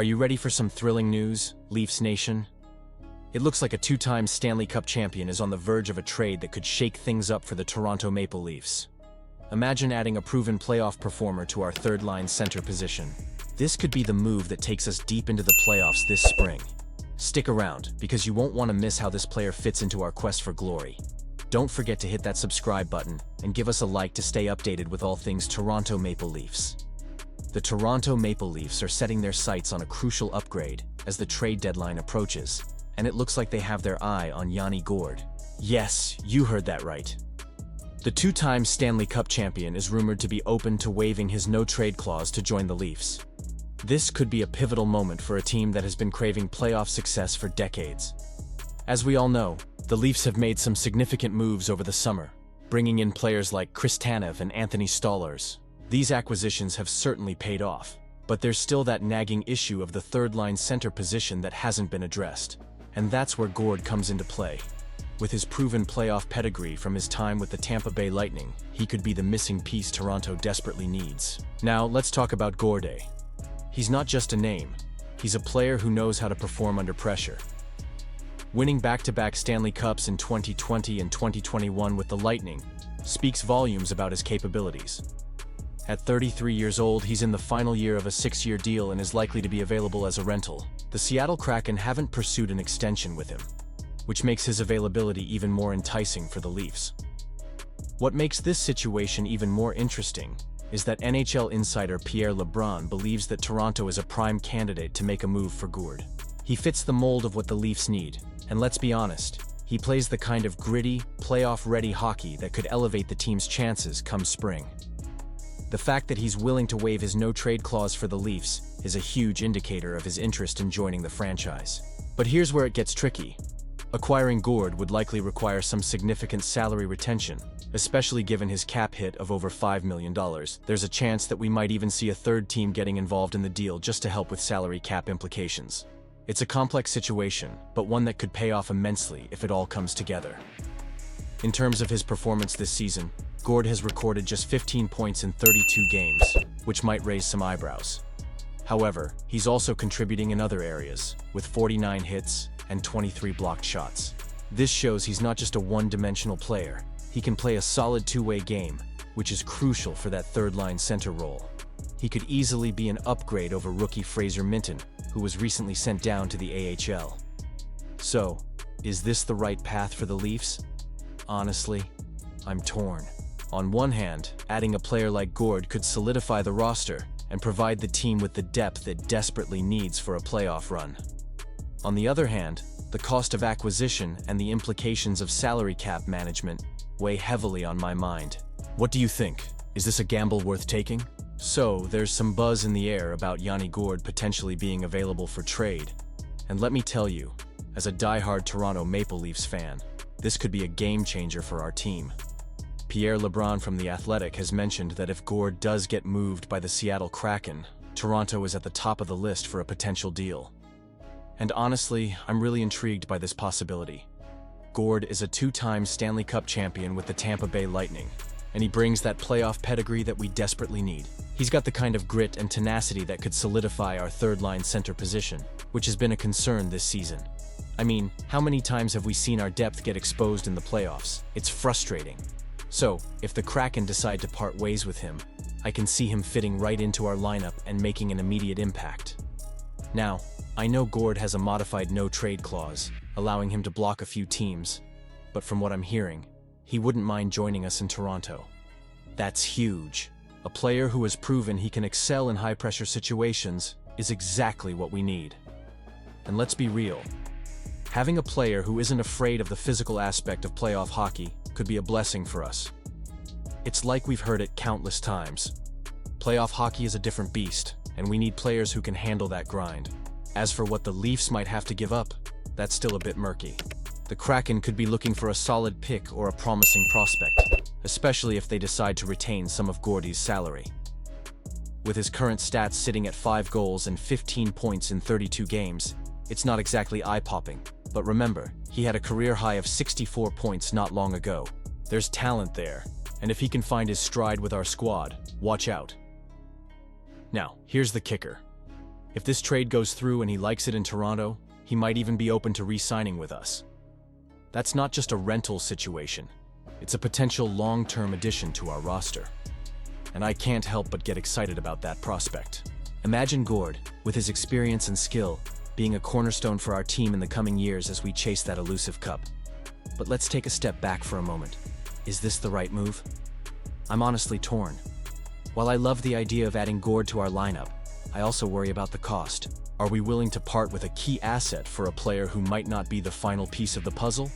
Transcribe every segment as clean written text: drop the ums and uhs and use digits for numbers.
Are you ready for some thrilling news, Leafs Nation? It looks like a two-time Stanley Cup champion is on the verge of a trade that could shake things up for the Toronto Maple Leafs. Imagine adding a proven playoff performer to our third-line center position. This could be the move that takes us deep into the playoffs this spring. Stick around, because you won't want to miss how this player fits into our quest for glory. Don't forget to hit that subscribe button and give us a like to stay updated with all things Toronto Maple Leafs. The Toronto Maple Leafs are setting their sights on a crucial upgrade as the trade deadline approaches, and it looks like they have their eye on Yanni Gourde. Yes, you heard that right. The two-time Stanley Cup champion is rumored to be open to waiving his no-trade clause to join the Leafs. This could be a pivotal moment for a team that has been craving playoff success for decades. As we all know, the Leafs have made some significant moves over the summer, bringing in players like Chris Tanev and Anthony Stolarz. These acquisitions have certainly paid off, but there's still that nagging issue of the third-line center position that hasn't been addressed. And that's where Gourde comes into play. With his proven playoff pedigree from his time with the Tampa Bay Lightning, he could be the missing piece Toronto desperately needs. Now, let's talk about Gourde. He's not just a name, he's a player who knows how to perform under pressure. Winning back-to-back Stanley Cups in 2020 and 2021 with the Lightning speaks volumes about his capabilities. At 33 years old, he's in the final year of a 6-year deal and is likely to be available as a rental. The Seattle Kraken haven't pursued an extension with him, which makes his availability even more enticing for the Leafs. What makes this situation even more interesting is that NHL insider Pierre LeBrun believes that Toronto is a prime candidate to make a move for Gourde. He fits the mold of what the Leafs need, and let's be honest, he plays the kind of gritty, playoff-ready hockey that could elevate the team's chances come spring. The fact that he's willing to waive his no-trade clause for the Leafs is a huge indicator of his interest in joining the franchise. But here's where it gets tricky. Acquiring Gourde would likely require some significant salary retention, especially given his cap hit of over $5 million. There's a chance that we might even see a third team getting involved in the deal just to help with salary cap implications. It's a complex situation, but one that could pay off immensely if it all comes together. In terms of his performance this season, Gourde has recorded just 15 points in 32 games, which might raise some eyebrows. However, he's also contributing in other areas, with 49 hits and 23 blocked shots. This shows he's not just a one-dimensional player. He can play a solid two-way game, which is crucial for that third-line center role. He could easily be an upgrade over rookie Fraser Minten, who was recently sent down to the AHL. So, is this the right path for the Leafs? Honestly, I'm torn. On one hand, adding a player like Gourde could solidify the roster and provide the team with the depth it desperately needs for a playoff run. On the other hand, the cost of acquisition and the implications of salary cap management weigh heavily on my mind. What do you think? Is this a gamble worth taking? So, there's some buzz in the air about Yanni Gourde potentially being available for trade. And let me tell you, as a die-hard Toronto Maple Leafs fan, this could be a game-changer for our team. Pierre LeBrun from The Athletic has mentioned that if Gourde does get moved by the Seattle Kraken, Toronto is at the top of the list for a potential deal. And honestly, I'm really intrigued by this possibility. Gourde is a two-time Stanley Cup champion with the Tampa Bay Lightning, and he brings that playoff pedigree that we desperately need. He's got the kind of grit and tenacity that could solidify our third-line center position, which has been a concern this season. I mean, how many times have we seen our depth get exposed in the playoffs? It's frustrating. So, if the Kraken decide to part ways with him, I can see him fitting right into our lineup and making an immediate impact. Now, I know Gourde has a modified no-trade clause, allowing him to block a few teams, but from what I'm hearing, he wouldn't mind joining us in Toronto. That's huge. A player who has proven he can excel in high-pressure situations is exactly what we need. And let's be real. Having a player who isn't afraid of the physical aspect of playoff hockey could be a blessing for us. It's like we've heard it countless times. Playoff hockey is a different beast, and we need players who can handle that grind. As for what the Leafs might have to give up, that's still a bit murky. The Kraken could be looking for a solid pick or a promising prospect, especially if they decide to retain some of Gourde's salary. With his current stats sitting at 5 goals and 15 points in 32 games, it's not exactly eye-popping. But remember, he had a career high of 64 points not long ago. There's talent there, and if he can find his stride with our squad, watch out. Now, here's the kicker. If this trade goes through and he likes it in Toronto, he might even be open to re-signing with us. That's not just a rental situation. It's a potential long-term addition to our roster. And I can't help but get excited about that prospect. Imagine Gourde, with his experience and skill, being a cornerstone for our team in the coming years as we chase that elusive cup. But let's take a step back for a moment. Is this the right move? I'm honestly torn. While I love the idea of adding Gourde to our lineup, I also worry about the cost. Are we willing to part with a key asset for a player who might not be the final piece of the puzzle?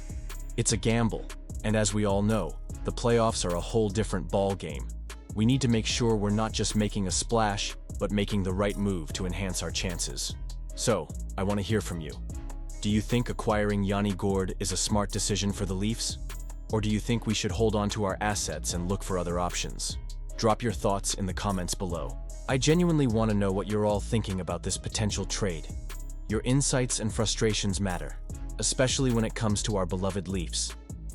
It's a gamble, and as we all know, the playoffs are a whole different ball game. We need to make sure we're not just making a splash, but making the right move to enhance our chances. So, I want to hear from you. Do you think acquiring Yanni Gourde is a smart decision for the Leafs? Or do you think we should hold on to our assets and look for other options? Drop your thoughts in the comments below. I genuinely want to know what you're all thinking about this potential trade. Your insights and frustrations matter, especially when it comes to our beloved Leafs.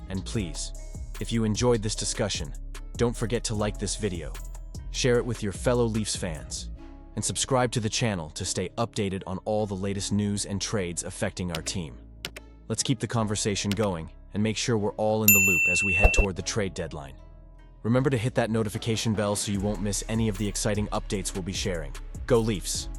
And please, if you enjoyed this discussion, don't forget to like this video, share it with your fellow Leafs fans, and subscribe to the channel to stay updated on all the latest news and trades affecting our team. Let's keep the conversation going and make sure we're all in the loop as we head toward the trade deadline. Remember to hit that notification bell so you won't miss any of the exciting updates we'll be sharing. Go Leafs!